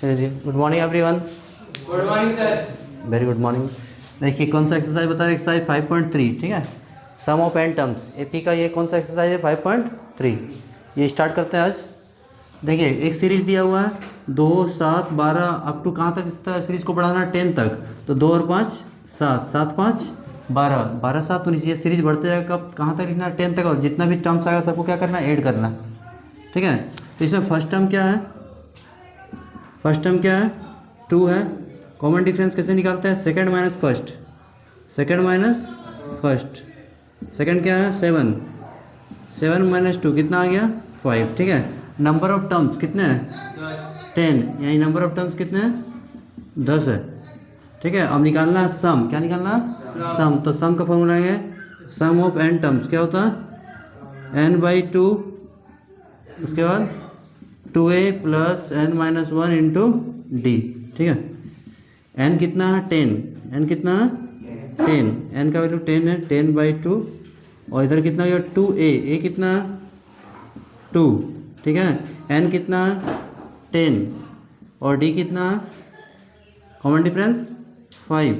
Good morning everyone. Good morning sir. Very good morning. देखिए कौन सा एक्सरसाइज बता रहे, एक्सरसाइज 5.3, ठीक है। सम ऑफ एन टर्म्स एपी का ये कौन सा एक्सरसाइज है, 5.3। ये स्टार्ट करते हैं आज। देखिए एक सीरीज दिया हुआ है 2, 7, 12 अप टू कहाँ तक इस सीरीज को बढ़ाना है 10 तक। तो 2 और 5 7, 7 5 12, 12 7 19। ये सीरीज बढ़ते जाएगा, कब कहाँ तक लिखना है 10 तक। और जितना भी टर्म्स आएगा सबको क्या करना है, ऐड करना, ठीक है। तो इसमें फर्स्ट टर्म क्या है, फर्स्ट टर्म क्या है 2 है। कॉमन डिफरेंस कैसे निकालते हैं, second minus first, second minus first. Second क्या है 7, 7 माइनस 2 कितना आ गया 5, ठीक है। नंबर ऑफ टर्म्स कितने हैं 10, यानी नंबर ऑफ टर्म्स कितने हैं 10 है, ठीक है। अब निकालना है सम, क्या निकालना है सम। तो सम का फॉर्मूला है सम ऑफ एन टर्म्स, क्या होता है n/2, उसके बाद 2a plus n-1 into D, ठीक है। n कितना है 10, n कितना है 10, n का वैल्यू 10 है, 10/2। और इधर कितना हो गया 2a, a कितना है 2, ठीक है। n कितना है 10 और d कितना है, कॉमन डिफरेंस 5।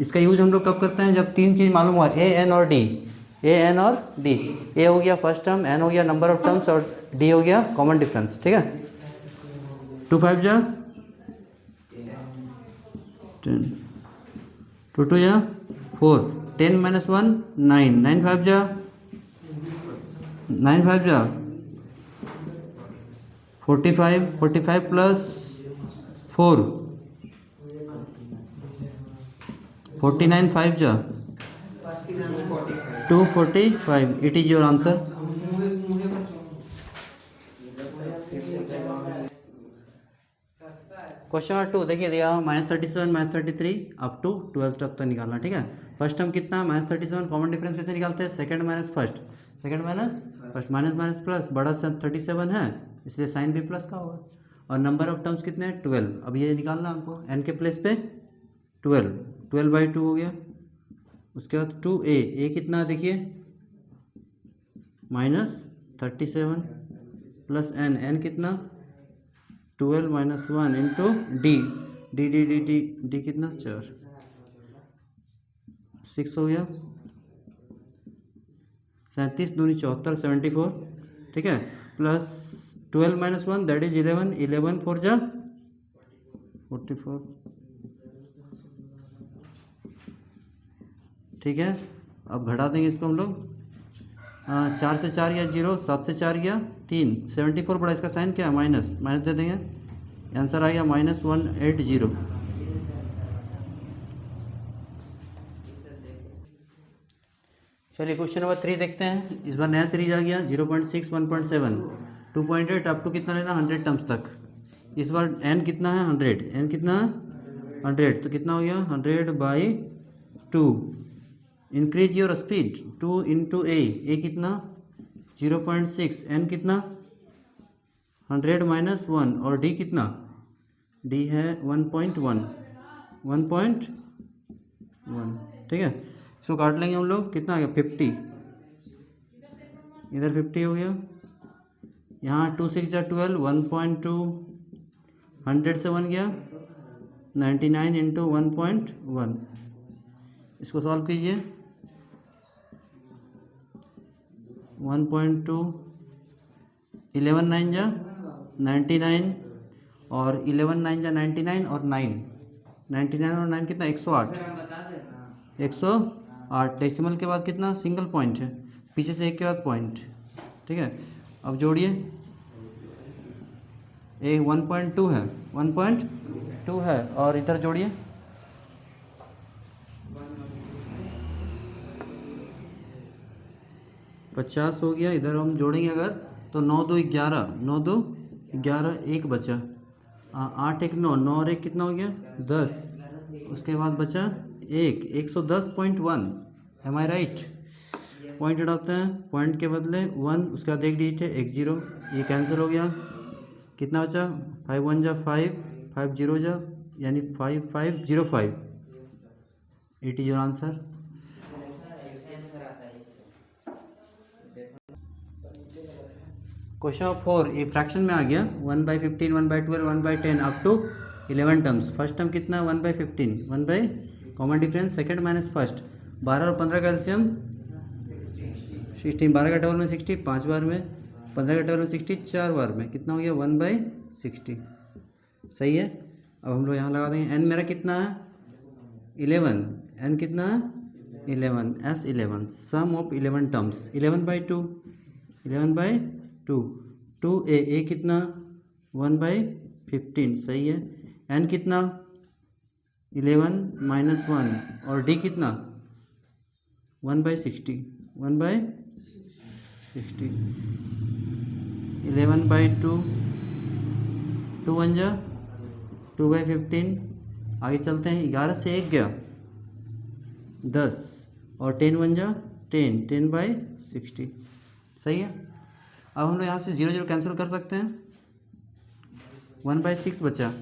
इसका यूज हम लोग कब करते हैं, जब तीन चीज़ मालूम हुआ a n और d, a n और d। a हो गया फर्स्ट टर्म, n हो गया नंबर ऑफ टर्म्स और d हो गया कॉमन डिफरेंस, ठीक है। 2 5 जा 10, 2 2 जा 4, 10 माइनस 1 9, 9 5 जा 9 5 जा 45, 45 प्लस 4 49, 5 जा 245। It is your answer. Question number 2 देखिए दिया -37 -33 अप टू 12 तक निकालना, ठीक है। फर्स्ट टर्म कितना -37, कॉमन डिफरेंस कैसे निकालते हैं, second minus first, second minus first, minus minus plus, बड़ा 37 है इसलिए साइन भी प्लस का होगा। और नंबर ऑफ टर्म्स कितने हैं 12। अब ये निकालना हमको n के प्लेस पे 12, 12/2 हो गया। उसके बाद 2a, a कितना है देखिए -37 प्लस n कितना 12 minus 1 into D, D D D D D कितना 4, 6 हो गया। 37 दूनी 74, 74, ठीक है। प्लस 12 माइनस 1 दैट इज 11, 11 4 जा 44, ठीक है। अब घटा देंगे इसको हम लोग, 4 से 4 गया 0, 7 से 4 गया 3, 74 बड़ा, इसका साइन क्या है माइनस, माइनस दे देंगे। आंसर आ गया -180। चलिए क्वेश्चन नंबर 3 देखते हैं। इस बार नया सीरीज आ गया 0.6 1.7 2.8 अप टू कितना लेना 100 टर्म्स तक। इस बार n कितना है 100, n कितना 100, तो कितना हो गया 100/2। Increase your speed 2 into a कितना 0.6, n कितना 100 माइनस 1 और d कितना, d है 1.1, 1.1, ठीक है। इसको काट लेंगे हम लोग, कितना आ गया 50, इधर 50 हो गया। यहाँ 2 6 जा 12, 1.2 100 से 1 गया 99 इंटू 1.1। इसको सॉल्व कीजिए, 1.2 11 9 जा 99 और 11 9 जा 99 और 9, 99 और 9 कितना 108, 108। डेसिमल के बाद कितना सिंगल पॉइंट है, पीछे से एक के बाद पॉइंट, ठीक है। अब जोड़िए, एक 1.2 है, 1.2 है और इधर जोड़िए 50 हो गया। इधर हम जोड़ेंगे अगर तो 9 2 11, 9 2 11, एक बचा 8 1 9, 9 और 1 कितना हो गया 10। उसके बाद बचा 1, 110.1, एम आई राइट। पॉइंट हटाते हैं, पॉइंट के बदले 1, उसके बाद एक डिजिट है 1 0, ये कैंसिल हो गया। कितना बचा 5 1 जा 5, 5 0 जा यानी 5505। It is your answer. Question number 4 ये फ्रैक्शन में आ गया 1/15 1/12 1/10 up to 11 terms. First term कितना 1/15 1 by common difference second minus first 12 और 15 का एलसीएम 16 12 का डबल में 60 5 बार में 15 का डबल में 60 4 बार में कितना हो गया 1/60 सही है। अब हम लोग यहाँ लगा देंगे n मेरा कितना है 11 n कितना है 11 S11 some of 11 terms 11/2 11/2 2a कितना 1/15 सही है। n कितना 11 माइनस 1 और d कितना 1/60 1/60 11/2 2 1 जा 2/15 आगे चलते हैं 11 से 1 गया 10 और 10 1 जा 10 10/60 सही है। अब हम लोग यहाँ से 0 0 कैंसिल कर सकते हैं 1/6 बचा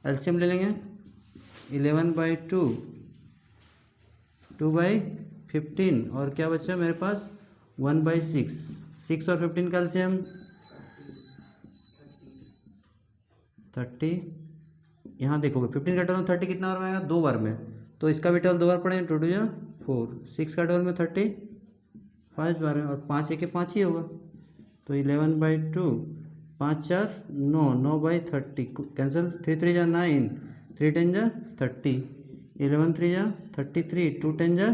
एलसीएम ले लेंगे 11/2 2/15 और क्या बचा मेरे पास 1/6 6 और 15 का एलसीएम 30 यहाँ देखोगे 15 का टर्म 30 कितना बार में आएगा 2 बार में तो इसका भी टर्म 2 बार पड़ेगा 2 2 या 4 6 का टर्म में 30 5 बार में और 5 1 5 ही होगा तो 11/2 5 4 9 9/30 कैंसिल 3 3 जा 9 3 10 जा 30 11 3 जा 33 2 10 जा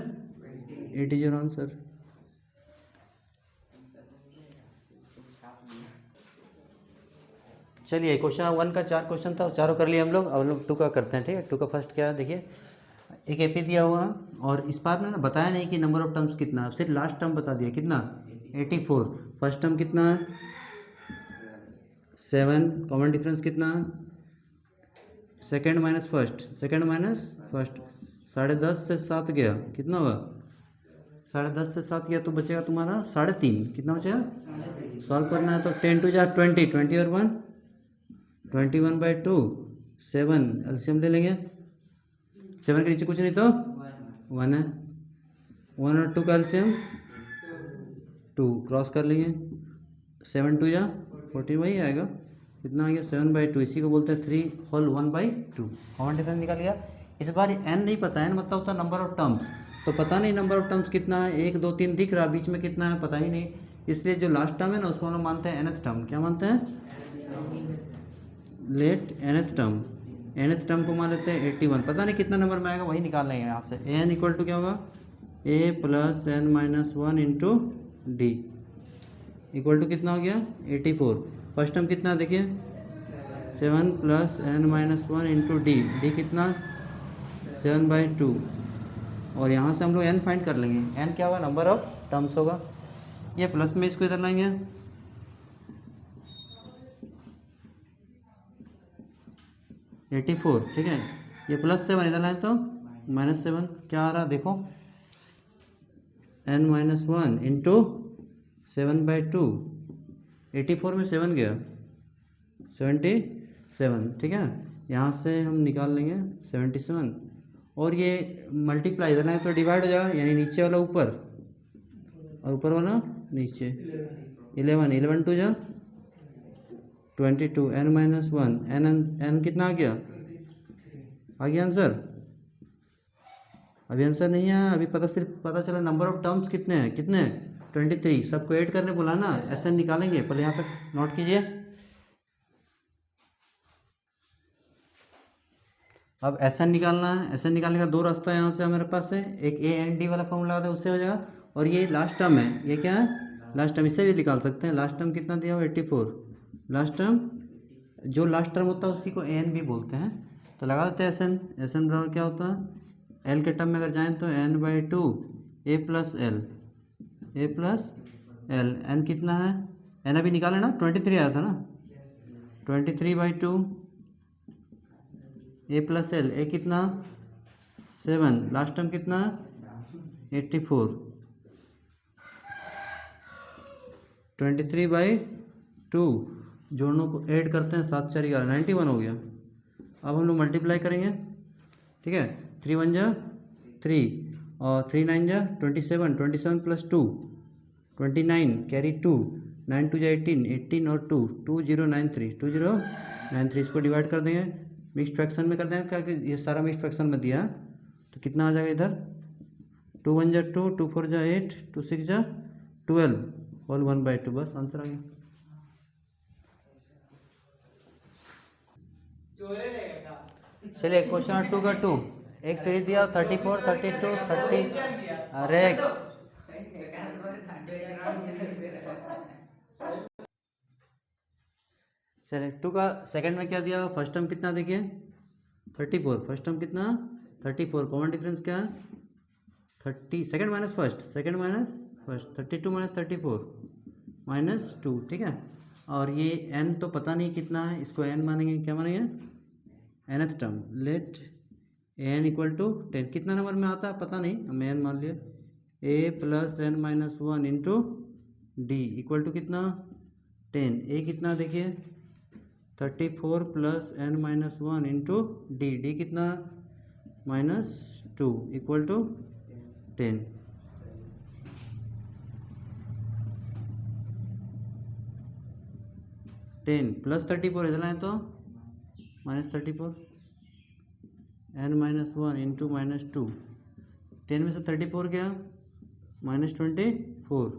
80 योर आंसर। चलिए क्वेश्चन 1 का 4 क्वेश्चन था चारों कर लिए हम लोग। अब हम लोग 2 का करते हैं ठीक है। 2 का फर्स्ट क्या है देखिए एक एपी दिया हुआ और इस बात में ना बताया नहीं कि नंबर ऑफ टर्म्स कितना है सिर्फ लास्ट टर्म बता दिया कितना 84 फर्स्ट टर्म कितना है 7 कॉमन डिफरेंस कितना है सेकंड माइनस फर्स्ट 10.5 से 7 गया कितना होगा 10.5 से 7 गया तो बचेगा तुम्हारा 3.5 कितना बचेगा सॉल्व करना है तो 10 2 जा 20 20 और 1 21/2 7 एलसीएम ले लेंगे 7 के नीचे कुछ नहीं तो 1 है 1 और 2 का एलसीएम 2 क्रॉस कर लेंगे 7 2 जा 14 वही आएगा कितना आ गया 7/2 इसी को बोलते हैं 3 होल 1/2 कॉमन डिफरेंस निकल गया। इस बार n नहीं पता है मतलब होता है नंबर ऑफ टर्म्स तो पता नहीं नंबर ऑफ टर्म्स कितना है 1 2 3 दिख रहा बीच में कितना है पता ही नहीं इसलिए जो लास्ट टर्म है ना उसको हम लोग मानते हैं nth टर्म क्या मानते हैं लेट nth टर्म को मान लेते हैं 81 पता नहीं कितना नंबर में आएगा वही निकाल लेंगे यहाँ से an इक्वल टू क्या होगा a plus n minus 1 into D equal to कितना हो गया 84 फर्स्ट टर्म कितना देखिए 7 plus n minus 1 into D कितना 7/2 और यहाँ से हम लोग n फाइंड कर लेंगे n क्या होगा नंबर ऑफ टर्म्स होगा ये प्लस में इसको इधर लाएंगे 84 ठीक है ये +7 इधर लाए तो -7 क्या आ रहा देखो n माइनस 1 इंटू 7/2 84 में 7 गया 77 ठीक है यहाँ से हम निकाल लेंगे 77 और ये मल्टीप्लाई इधर लाए तो डिवाइड हो जाएगा यानी नीचे वाला ऊपर और ऊपर वाला नीचे 11 2 जा 22 n माइनस 1 n कितना आ गया आंसर अभी आंसर नहीं है अभी सिर्फ पता चला नंबर ऑफ टर्म्स कितने हैं 23 सबको ऐड करने बोला ना SN निकालेंगे पहले यहाँ तक नोट कीजिए। अब SN निकालना है SN निकालने का 2 रास्ता यहाँ से हमारे पास है एक A एंड D वाला फॉर्मूला आता है उससे हो जाएगा और ये लास्ट टर्म है ये क्या है लास्ट टर्म इससे भी निकाल सकते हैं लास्ट टर्म कितना दिया हो 84 लास्ट टर्म जो लास्ट टर्म होता है उसी को AN भी बोलते हैं तो लगा देते हैं SN बराबर क्या होता है L के टर्म में अगर जाएँ तो n/2 A plus L n कितना है n अभी निकाले ना 23 आया था ना 23/2 A प्लस L A कितना 7 लास्ट टर्म कितना 84 23/2 जोड़ों को ऐड करते हैं 7 4 11 91 हो गया। अब हम लोग मल्टीप्लाई करेंगे ठीक है 3 1 जा 3 और 3 9 जा 27 27 प्लस 2 29 कैरी 2 9 टू जा 18, 18 और 2, 2093, 2093 इसको डिवाइड कर देंगे, मिक्स फ्रैक्शन में कर देंगे क्या कि ये सारा मिक्स फ्रैक्शन में दिया, तो कितना आ जाएगा इधर 2 1 जा 2, 2 4 जा 8, 2 6 जा 12, होल 1/2, बस आंसर आ गया। चोरे रहेगा। चलिए क्वेश्चन नंबर 2 का 2, एक सीरीज दिया 34, 32, 30, अरे चलिए 2 का सेकंड में क्या दिया, फर्स्ट टर्म कितना देखिए 34, फर्स्ट टर्म कितना 34, कॉमन डिफरेंस क्या है 30, second minus first, second minus first, 32 minus 34 minus 2, ठीक है। और ये n तो पता नहीं कितना है, इसको n मानेंगे, क्या मानेंगे nth term, let n equal to 10, कितना नंबर में आता है पता नहीं, हमने n मान लिया, a plus n minus 1 into D equal to कितना 10, a कितना देखिए 34 plus n minus 1 into D, D कितना -2 इक्वल टू 10, प्लस 34 इधर आए तो -34, n माइनस 1 इंटू -2, 10 में से 34 गया -24,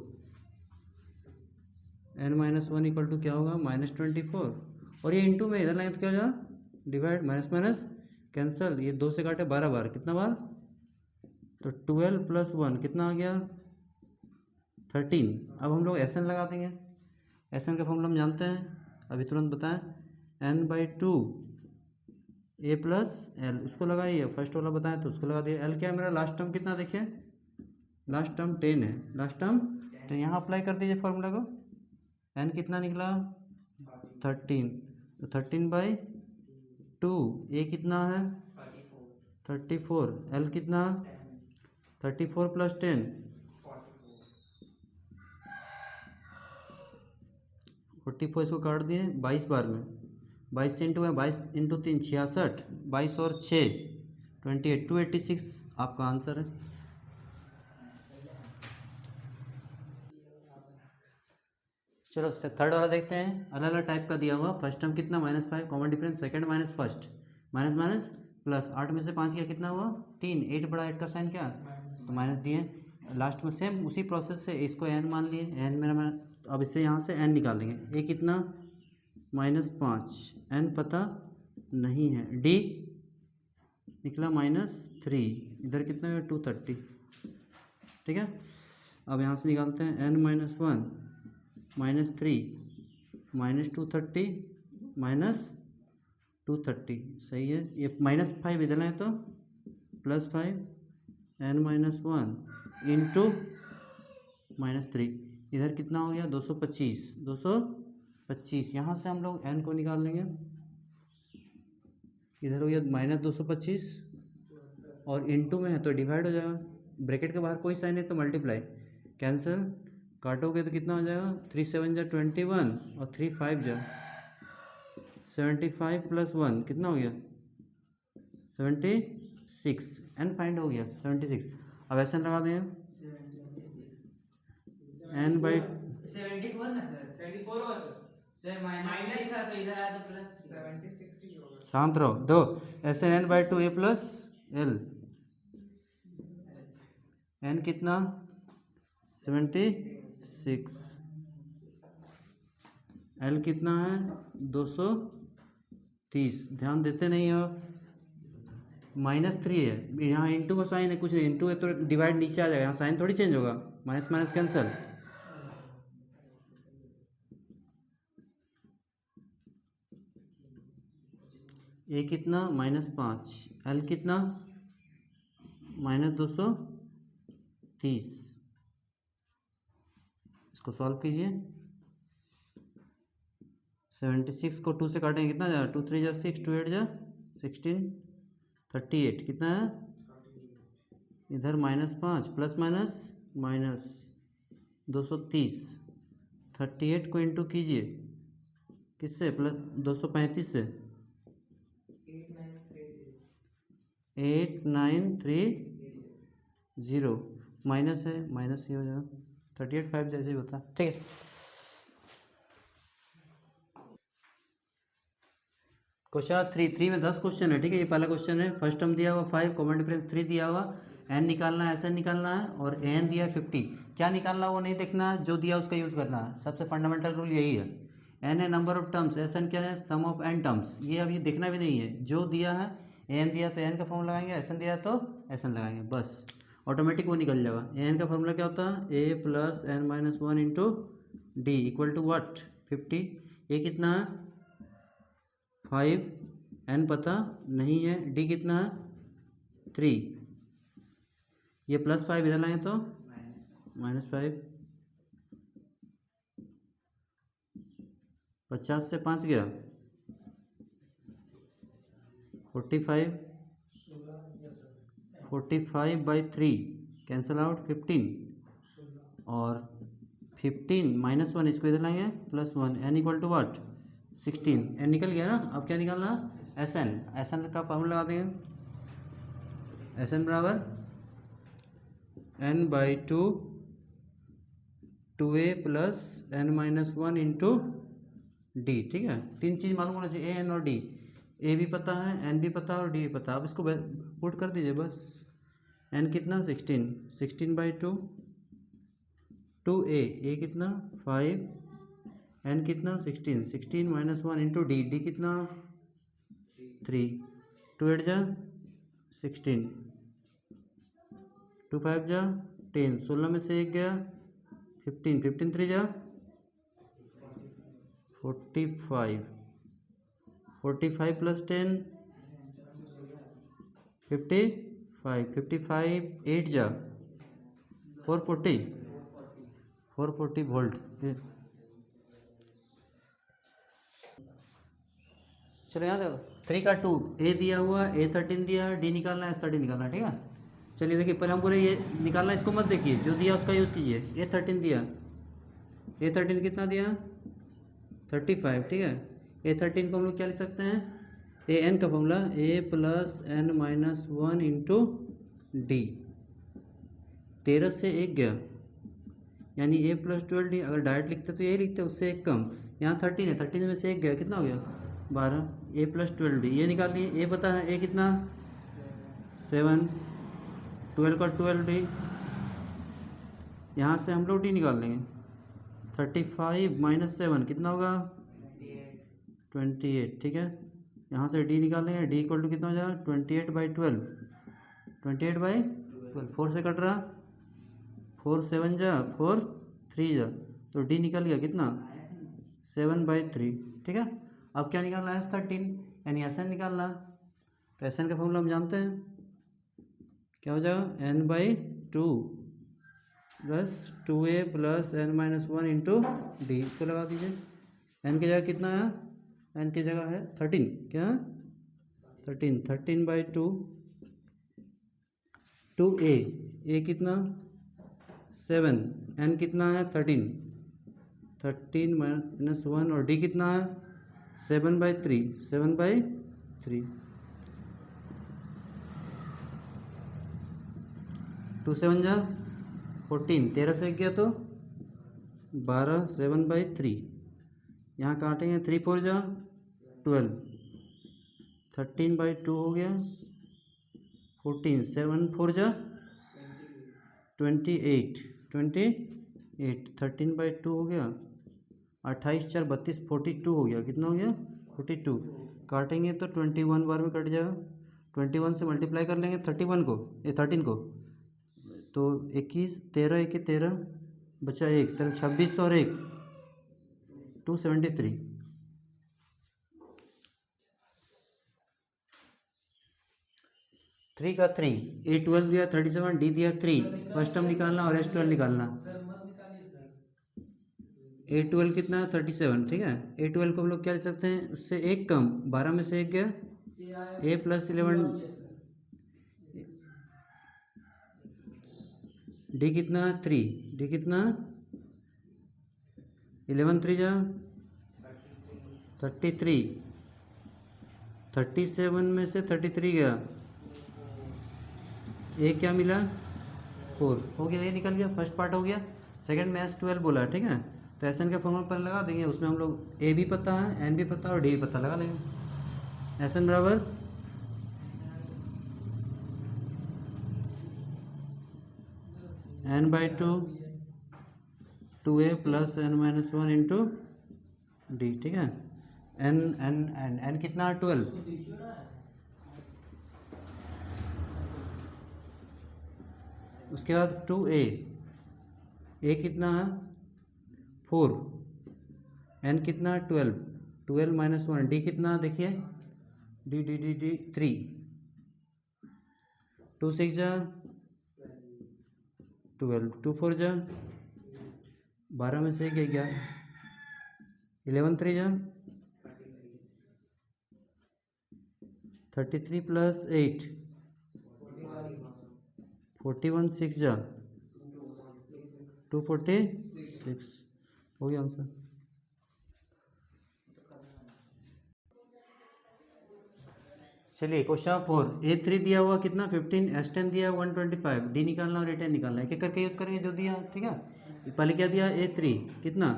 n माइनस 1 इक्वल टू क्या होगा -24, और ये इंटू में इधर लाए तो क्या हो जाएगा डिवाइड, माइनस माइनस कैंसल, ये 2 से काटे 12 बार, कितना बार तो 12 प्लस 1 कितना आ गया 13। अब हम लोग एस एन लगा देंगे, एस एन का फॉर्मूला हम जानते हैं, अभी तुरंत बताएं, n/2 a प्लस एल, उसको लगाइए, फर्स्ट वाला बताएं तो उसको लगा दिए, एल क्या है मेरा लास्ट टर्म कितना देखिए, लास्ट टर्म 10 है, लास्ट टर्म तो यहाँ अप्लाई कर दीजिए फार्मूला को, n कितना निकला 13, तो 13/2, a कितना है 34, l कितना 34 प्लस 10 44, इसको काट दिए 22 बार में, 22 से इंटू है 22 इंटू 3 66, 22 और 6 28, 286 आपका आंसर है। चलो थर्ड वाला देखते हैं, अलग अलग टाइप का दिया हुआ, फर्स्ट टर्म कितना -5 common difference, second minus first minus minus plus, 8 में से 5 किया कितना हुआ 3, 8 बड़ा 8 का साइन क्या तो माइनस दिए, लास्ट में सेम उसी प्रोसेस से इसको n मान लिए, n मेरा अब इससे यहाँ से n निकालेंगे, a कितना -5, n पता नहीं है, d निकला -3, इधर कितना है 230, ठीक है। अब यहाँ से निकालते हैं n -1 -3 -230 सही है, ये -5 इधर है तो +5 n -1 इंटू -3, इधर कितना हो गया 225, यहाँ से हम लोग n को निकाल लेंगे, इधर हो गया -225 और इंटू में है तो डिवाइड हो जाएगा, ब्रैकेट के बाहर कोई साइन है तो मल्टीप्लाई, कैंसिल काटोगे तो कितना हो जाएगा 3 7 जा 21 और 3 5 जा 75 प्लस 1 कितना हो गया 76, n फाइंड हो गया 76। अब ऐसे लगा देंगे n/74 ना सर, 74 हुआ सर माइनस था तो इधर आया तो प्लस 76 ही होगा, शांत रहो, दो ऐसे n/2 a plus L, n कितना 76, एल कितना है 230, ध्यान देते नहीं हो, -3 है, यहाँ इंटू का साइन है, कुछ नहीं इंटू है तो डिवाइड नीचे आ जाएगा, यहाँ साइन थोड़ी चेंज होगा, माइनस माइनस कैंसल, ए कितना -5, एल कितना -230, इसको सॉल्व कीजिए, 76 को 2 से काटेंगे कितना जाएगा 2 3 जा 6, 2 8 जा 16, 38 कितना है, इधर -5 प्लस माइनस माइनस 230, 38 को इंटू कीजिए किससे प्लस 235 से 8930, माइनस है माइनस ही हो जाएगा, 38 5 जैसे ही होता है, ठीक है। क्वेश्चन 3 में 10 क्वेश्चन है, ठीक है। ये पहला क्वेश्चन है, फर्स्ट टर्म दिया हुआ 5, कॉमन डिफरेंस 3 दिया हुआ, एन निकालना है, एस एन निकालना है, और एन दिया 50। क्या निकालना वो नहीं देखना, जो दिया उसका यूज़ करना है। सबसे फंडामेंटल रूल यही है। एन है number of terms, S N क्या है, सम ऑफ एन टर्म्स। ये अब ये देखना भी नहीं है, जो दिया है, एन दिया तो एन का फॉर्मूला लगाएंगे, एस एन दिया तो एस एन लगाएंगे, बस ऑटोमेटिक वो निकल जाएगा। एन का फॉर्मूला क्या होता है, A plus N minus 1 into D equal to what, 50। ये कितना है 5, एन पता नहीं है, डी कितना है 3, ये +5 इधर लाएंगे तो -5, 50 से 5 गया 45, 45/3 कैंसिल आउट 15, और 15 -1 इसको इधर लाएंगे +1, N equal to what 16, N निकल गया ना। अब क्या निकालना, एस एन। एस एन का फॉर्मूला लगा देंगे, एस एन बराबर n/2 2a plus n minus 1 into D, ठीक है। 3 चीज़ मालूम होना चाहिए, ए एन और डी। ए भी पता है, एन भी पता है, और डी भी पता है। अब इसको पुट कर दीजिए बस। एन कितना 16, 16/2 2a, ए कितना 5, एन कितना 16, 16 माइनस 1 इंटू डी, डी कितना 3, 2 8 जा 16, 2 5 जा 10, 16 में से 1 गया 15, 15 3 जा 45, 45 प्लस 10 55, 55 8 जा 440, 440 वोल्ट। चलो यहाँ देखो 3 का 2, ए दिया हुआ, A13 दिया, डी निकालना है, S13 निकालना है, ठीक है। चलिए देखिए, पहले हम पूरे ये निकालना, इसको मत देखिए, जो दिया उसका यूज़ कीजिए। A13 दिया, A13 कितना दिया 35, ठीक है। A13 को हम लोग क्या लिख सकते हैं, ए एन का formula A plus N minus 1 into D. 13 से 1 गया, यानी ए प्लस 12 डी। अगर डायरेक्ट लिखते तो यही लिखते, उससे एक कम। यहाँ 13 है, 13 में से 1 गया, कितना हो गया 12, ए प्लस 12 डी। ये निकाल लिए, ए पता है, ए कितना 7, 12 का 12 डी। यहाँ से हम लोग डी निकाल लेंगे, 35 माइनस 7 कितना होगा 28, ठीक है। यहाँ से डी निकाल लेंगे, डी इक्वल टू कितना हो जाएगा 28/12, 28/12, 4 से कट रहा, 4 7 जा 4 3 जा, तो डी निकल गया कितना 7/3, ठीक है। अब क्या निकालना है S13, यानी एस एन निकालना। तो एस एन का फॉर्मूला हम जानते हैं, क्या हो जाएगा n/2 plus 2a plus n minus 1 into D. इसको लगा दीजिए, n की जगह कितना है, n की जगह है 13, क्या 13, 13/2 2a, a कितना 7, n कितना है 13, 13 माइनस 1, और डी कितना है 7/3, 7/3, 2 7 जा 14, 13 से गया तो 12, 7/3, यहाँ काटेंगे 3 4 जा 12, 13/2 हो गया 14, 7 4 जा 28, 13/2 हो गया, 28 4 32, 42 हो गया, कितना हो गया 42। काटेंगे तो 21 बार में कट जाएगा, 21 से मल्टीप्लाई कर लेंगे 13 को, तो 21, 13 1 13 बचा 1, 26 और 1 273। थ्री का 3, A12 दिया 37, डी दिया 3, फर्स्ट टर्म निकालना और S12 निकालना। A12 कितना है 37, ठीक है। A12 को हम लोग क्या लिख सकते हैं, उससे एक कम, 12 में से 1 गया, A प्लस 11, डी कितना 3, डी कितना 11 3 जा 33, 37 में से 33 गया, ए क्या मिला 4, हो गया, ये निकल गया, फर्स्ट पार्ट हो गया। सेकंड में S12 बोला, ठीक है। तो एस एन का फॉर्मूला पर लगा देंगे, उसमें हम लोग ए भी पता है, एन भी पता है, और डी भी पता लगा लेंगे। एस एन बराबर n by two A plus n minus one into D, ठीक है। n n n n कितना 12, उसके बाद 2a, a कितना है 4, n कितना 12, 12 माइनस वन, डी कितना देखिए, डी डी डी डी 3, 2 6 जा 12, 2 4 जा 12 में से 11, 11 3 जा 33 प्लस 8 41, 6 जा 246, हो गया आंसर। चलिए क्वेश्चन 4, A3 दिया हुआ कितना 15, S10 दिया 125, डी निकालना और A10 निकालना है, एक एक करके यूज करेंगे जो दिया, ठीक है। पहले क्या दिया A3 कितना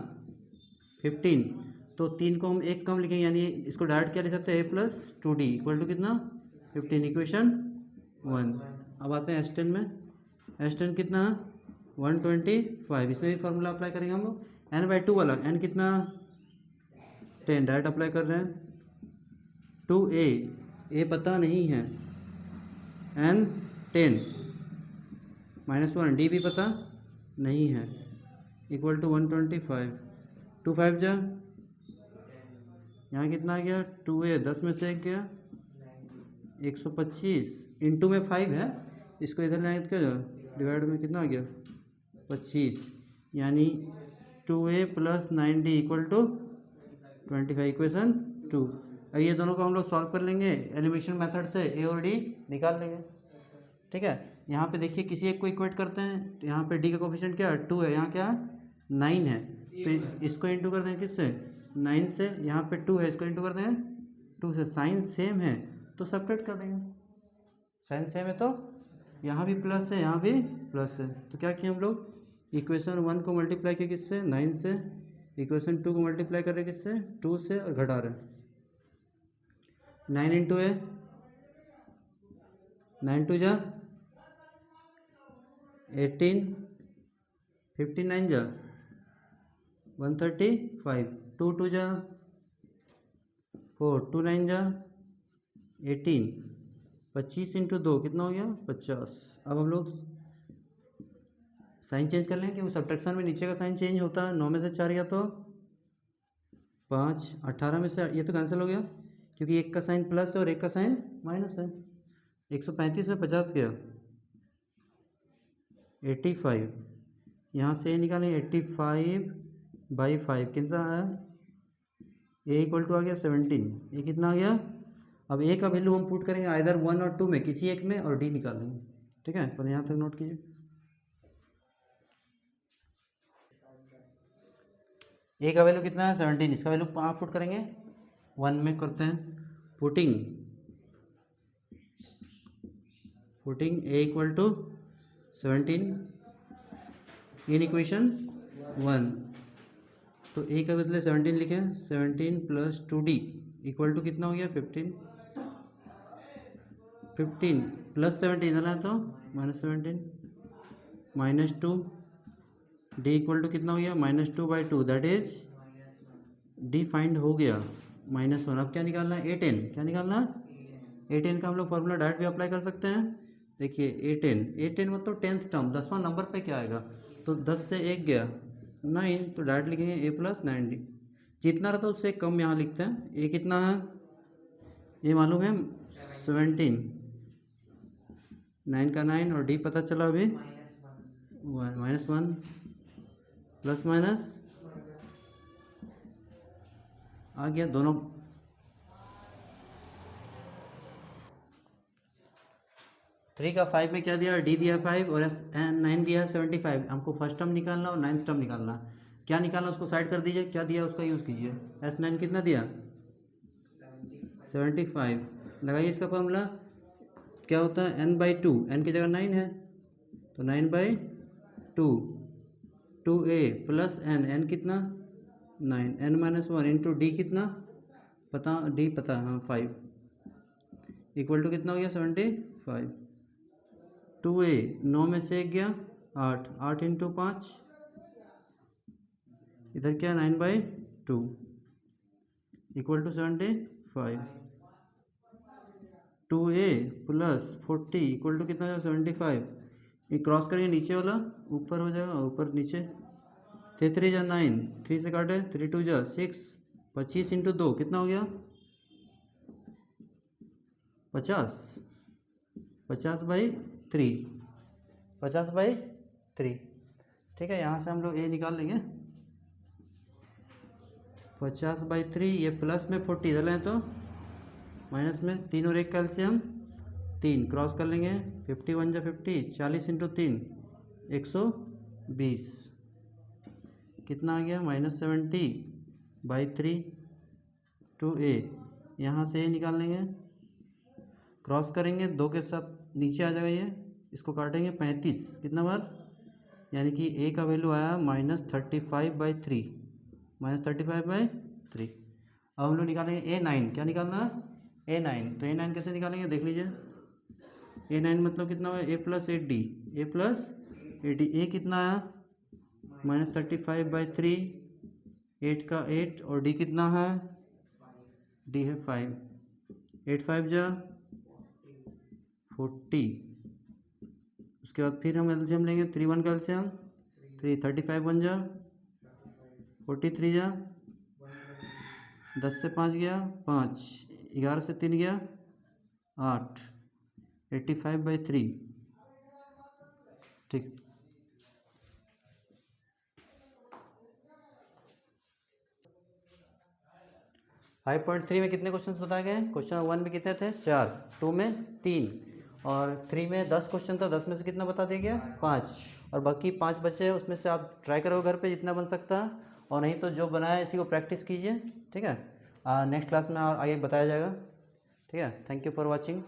15, तो 3 को हम एक कम लिखेंगे, यानी इसको डायरेक्ट क्या लिख सकते हैं, A plus 2D equal to कितना 15, इक्वेशन 1। अब आते हैं S10 में, S10 कितना 125, इसमें भी फार्मूला अप्लाई करेंगे हम लोग, n बाई 2 वाला, n कितना 10, डायरेक्ट अप्लाई कर रहे हैं, 2a, a पता नहीं है, n 10 माइनस वन, डी भी पता नहीं है, इक्वल टू 125, 2 5 जा, यहाँ कितना आ गया 2a, 10 में से एक गया 125, इंटू में 5 है, इसको इधर लाएंगे तो क्या जाए, डिवाइड में कितना आ गया 25, यानी 2a plus 9d equal to 25, equation 2। अब ये दोनों को हम लोग सॉल्व कर लेंगे एलिमिनेशन मेथड से, a और d निकाल लेंगे, ठीक है। यहाँ पे देखिए किसी एक को इक्वेट करते हैं, तो यहाँ पे d का कोफिशिएंट क्या है 2 है, यहाँ क्या है 9 है, तो इसको इंटू कर दें किससे 9 से, यहाँ पे 2 है, इसको इंटू कर दें 2 से, साइन सेम है तो सब्ट्रैक्ट कर देंगे, साइन सेम है तो यहाँ भी प्लस है यहाँ भी प्लस है, तो क्या किए हम लोग इक्वेशन 1 को मल्टीप्लाई किया किससे 9 से, इक्वेशन 2 को मल्टीप्लाई कर रहे किससे 2 से, और घटा रहे 9 इंटू है 9 2 जा 18, 59 जा 135, 2 2 जा 4, 2 9 जा 18, 25 इंटू 2 कितना हो गया 50। अब हम लोग साइन चेंज कर लें, क्योंकि सब्ट्रैक्शन में नीचे का साइन चेंज होता है, 9 में से 4 गया तो 5, 18 में से ये तो कैंसिल हो गया, क्योंकि एक का साइन प्लस है और एक का साइन माइनस है, 135 में 50 गया 85, यहाँ से ये निकालेंगे 85 बाई 5 कितना आया, ए इक्वल टू आ गया 17, ये कितना आ गया। अब ए का वैल्यू हम पुट करेंगे आइदर 1 और 2 में, किसी एक में, और डी निकालेंगे, ठीक है। पर यहाँ तक नोट कीजिए, ए का वैल्यू कितना है 17, इसका वैल्यू आप पुट करेंगे 1 में करते हैं, putting A equal to 17 in equation 1, तो ए का बदले 17 लिखे, 17 प्लस 2d इक्वल टू कितना हो गया 15, 15 प्लस 17 इधर है तो minus 17, minus 2, D equal to कितना हो गया -2 by 2, that is D find हो गया -1। अब क्या निकालना है A10, क्या निकालना है A10 का हम लोग फॉर्मूला डायरेक्ट भी अप्लाई कर सकते हैं, देखिए A10 मतलब 10th टर्म, 10वां नंबर पे क्या आएगा, तो 10 से 1 गया 9, तो डायरेक्ट लिखेंगे a प्लस 9d, जितना रहता है उससे कम यहाँ लिखते हैं, ए कितना है ये मालूम है 17, 9 का 9 और डी पता चला अभी -1, प्लस माइनस आ गया दोनों। थ्री का 5 में क्या दिया, डी दिया 5 और 9 दिया 75, हमको फर्स्ट टर्म निकालना और 9th टर्म निकालना, क्या निकालना उसको साइड कर दीजिए, क्या दिया उसका यूज़ कीजिए, S9 कितना दिया 75, लगाइए इसका फॉर्मूला क्या होता है n बाई 2, n की जगह 9 है तो 9 बाई 2, 2a प्लस n कितना 9, n माइनस 1 इंटू डी कितना पता, डी पता हाँ 5, इक्वल टू कितना हो गया 75। 2a 9 में से 1 गया 8, 8 इंटू 5 इधर क्या 9/2 equal to 75। 2a plus 40 equal to कितना हो जाएगा 75। ये क्रॉस करेंगे नीचे वाला ऊपर हो जाएगा, ऊपर नीचे 3 जा 9, 3 से काटे 3 2 जा 6, 25 इंटू 2 कितना हो गया 50, 50/3, 50/3। ठीक है, यहाँ से हम लोग ए निकाल लेंगे 50/3, ये प्लस में 40 इधर लें तो माइनस में 3 और 1 कैल्शियम 3 क्रॉस कर लेंगे 51 जा 50, 40 इंटू 3 120 कितना आ गया -70/3 2a। यहाँ से ए निकाल लेंगे, क्रॉस करेंगे 2 के साथ नीचे आ जाएगा, ये इसको काटेंगे 35 कितना बार, यानी कि ए का वैल्यू आया -35/3, -35/3। अब हम लोग निकालेंगे A9, क्या निकालना है A9, तो A9 कैसे निकालेंगे देख लीजिए। A9 मतलब कितना हुआ a plus 8d, a plus 8d, a कितना आया -35/3, 8 का 8 और d कितना है, d है 5, 8 5 जा 40। उसके बाद फिर हम एल्शियम लेंगे 3 1 कैल्शियम 3, 35 1 जा 43 जा 10 से 5 गया 5, 11 से 3 गया 8, 85/3। ठीक, फाइव पॉइंट थ्री में कितने क्वेश्चन बताए गए? क्वेश्चन 1 में कितने थे 4, 2 में 3 और 3 में 10 क्वेश्चन था, 10 में से कितना बता दिया गया 5, और बाकी 5 बचे हैं, उसमें से आप ट्राई करो घर पे जितना बन सकता है, और नहीं तो जो बनाया इसी को प्रैक्टिस कीजिए। ठीक है, नेक्स्ट क्लास में आगे बताया जाएगा। ठीक है, थैंक यू फॉर वॉचिंग।